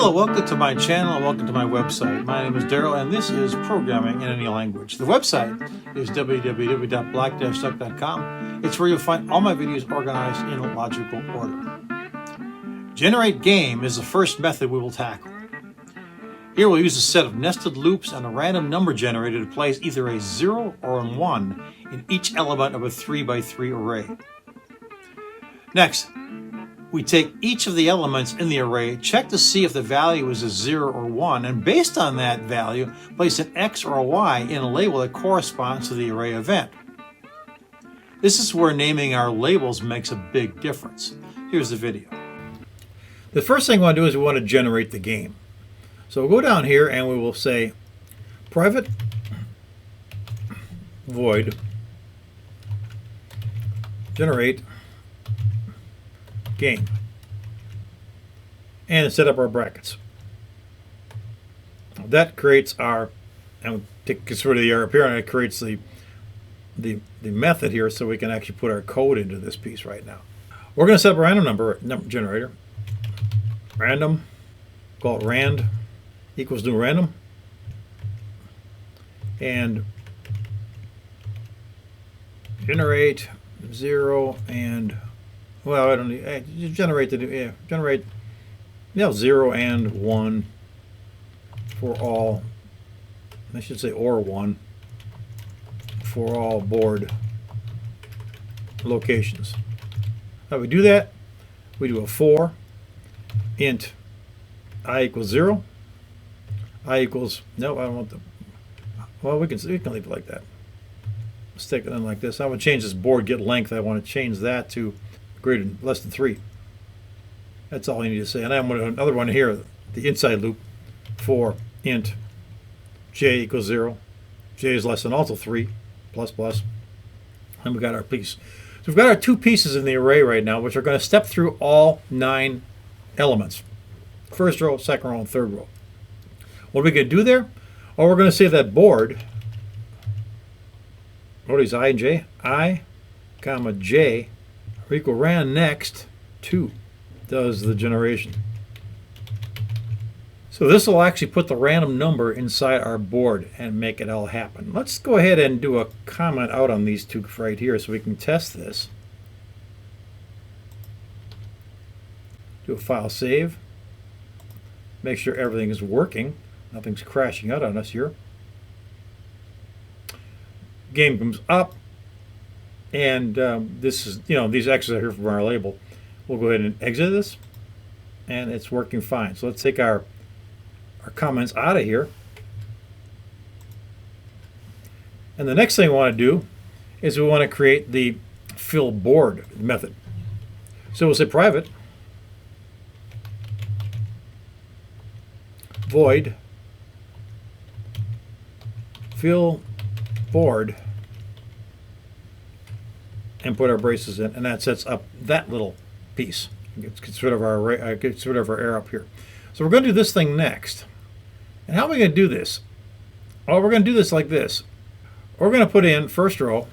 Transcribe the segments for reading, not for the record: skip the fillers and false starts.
Hello, welcome to my channel, welcome to my website. My name is Daryl and this is Programming in Any Language. The website is www.black-duck.com. It's where you'll find all my videos organized in logical order. GenerateGame is the first method we will tackle. Here we'll use a set of nested loops and a random number generator to place either a 0 or a 1 in each element of a 3x3 array. Next, we take each of the elements in the array, check to see if the value is a 0 or 1, and based on that value, place an X or a Y in a label that corresponds to the array event. This is where naming our labels makes a big difference. Here's the video. The first thing we want to do is we want to generate the game. So we'll go down here and we will say private void generate game and set up our brackets. That creates our, and gets rid of the error here, and it creates the method here so we can actually put our code into this piece right now. We're going to set up a random number generator. Random, call it rand equals new random, and generate 0 and, well, I don't need, generate the, yeah, generate, 0 and 1 for all, I should say or 1 for all board locations. How we do that? We do a for int I equals 0, I equals, no, I don't want the, well, we can leave it like that. Stick it in like this. I would change this board get length. I want to change that to greater than, less than 3. That's all you need to say. And I want another one here, the inside loop for int j equals 0. J is less than also 3, plus plus. And we got our piece. So we've got our two pieces in the array right now, which are going to step through all 9 elements. First row, second row, and third row. What are we going to do there? Oh, we're going to say that board, what is I and j? I, comma, j are equal ran next 2 does the generation. So this will actually put the random number inside our board and make it all happen. Let's go ahead and do a comment out on these two right here so we can test this. Do a file save. Make sure everything is working. Nothing's crashing out on us here. Game comes up, and this is, these X's are here from our label. We'll go ahead and exit this, and it's working fine. So let's take our comments out of here. And the next thing we want to do is we want to create the fill board method. So we'll say private void fill board and put our braces in, and that sets up that little piece. Gets rid of our array, gets rid of our error up here. So we're going to do this thing next. And how are we going to do this? Well, we're going to do this like this. We're going to put in first row.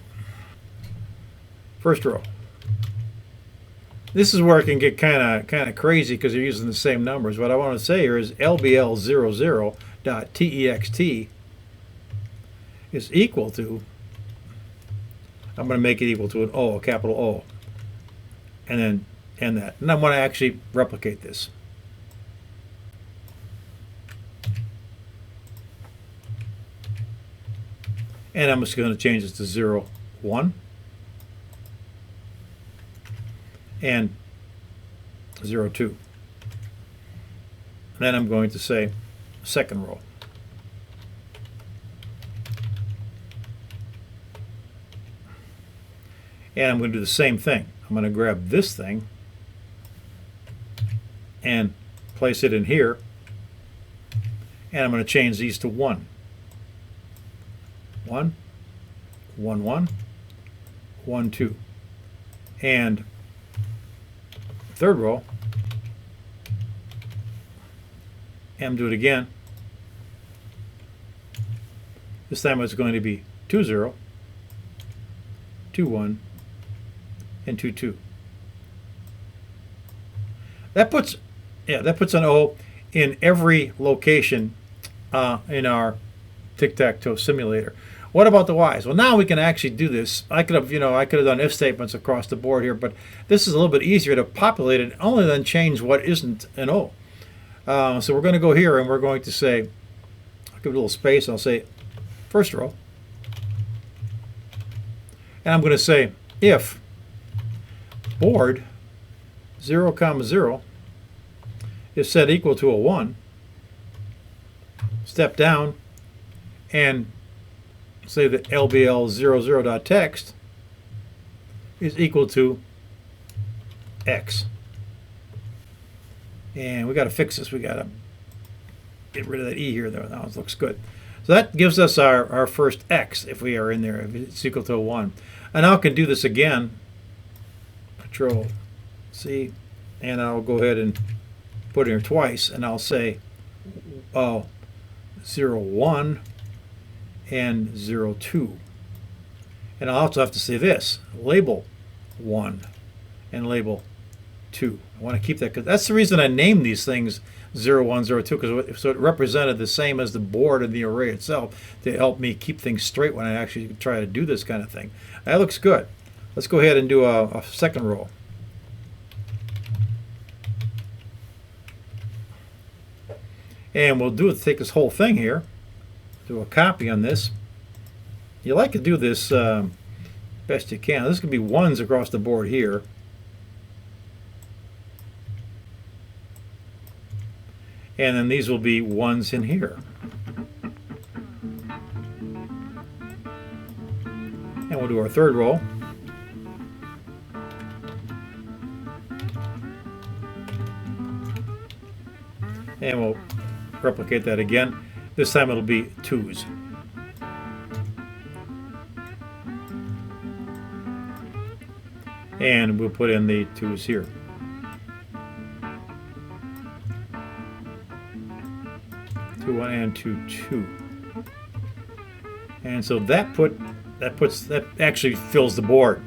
This is where it can get kind of crazy because you're using the same numbers. What I want to say here is lbl00.text is equal to, I'm going to make it equal to an O, a capital O, and then end that. And I want to actually replicate this. And I'm just going to change this to 0, 1, and 0, 2. And then I'm going to say second row. And I'm going to do the same thing. I'm going to grab this thing and place it in here. And I'm going to change these to 1. 1, 1, 1, 1, 2. And third row, and do it again. This time it's going to be 2, 0, 2, 1, and 2, 2. That puts an O in every location in our tic-tac-toe simulator. What about the Y's? Well, now we can actually do this. I could have done if statements across the board here, but this is a little bit easier to populate it, only then change what isn't an O. So we're going to go here and we're going to say, I'll give it a little space. I'll say first row. And I'm going to say if board 0, 0 is set equal to a 1, step down and say that LBL00.text is equal to X. And we got to fix this. We got to get rid of that E here, though. Now it looks good. So that gives us our first X if we are in there, if it's equal to a 1. And now I can do this again. Control C, and I'll go ahead and put it here twice, and I'll say 0, 1 and 0, 2. And I'll also have to say this, label 1 and label 2. I want to keep that because that's the reason I named these things 0, 1, 0, 2, because so it represented the same as the board and the array itself to help me keep things straight when I actually try to do this kind of thing. That looks good. Let's go ahead and do a second row. And we'll take this whole thing here, do a copy on this. You like to do this best you can. This could be 1s across the board here. And then these will be 1s in here. And we'll do our third row. And we'll replicate that again. This time it'll be 2s. And we'll put in the 2s here. Two, 1 and 2, 2. And so that actually fills the board.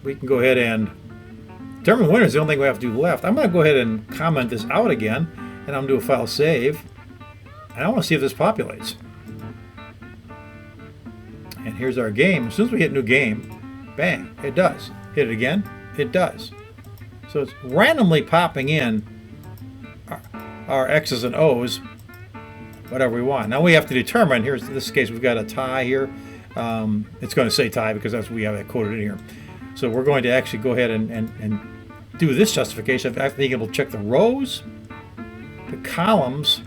We can go ahead and determine winner is the only thing we have to do left. I'm going to go ahead and comment this out again, and I'm going to do a file save. And I want to see if this populates. And here's our game. As soon as we hit new game, bang, it does. Hit it again, it does. So it's randomly popping in our X's and O's, whatever we want. Now we have to determine, in this case we've got a tie here. It's going to say tie because that's what we have it coded in here. So we're going to actually go ahead and do this justification of being able to check the rows, the columns,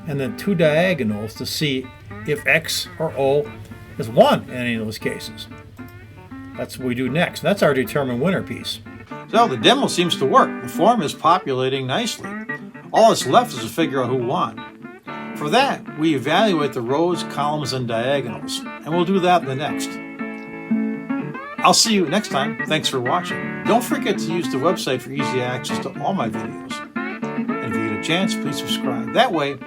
and then 2 diagonals to see if X or O is 1 in any of those cases. That's what we do next. That's our determine winner piece. So the demo seems to work. The form is populating nicely. All that's left is to figure out who won. For that, we evaluate the rows, columns, and diagonals, and we'll do that in the next. I'll see you next time. Thanks for watching. Don't forget to use the website for easy access to all my videos. And if you get a chance, please subscribe. That way,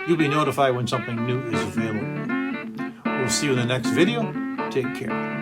you'll be notified when something new is available. We'll see you in the next video. Take care.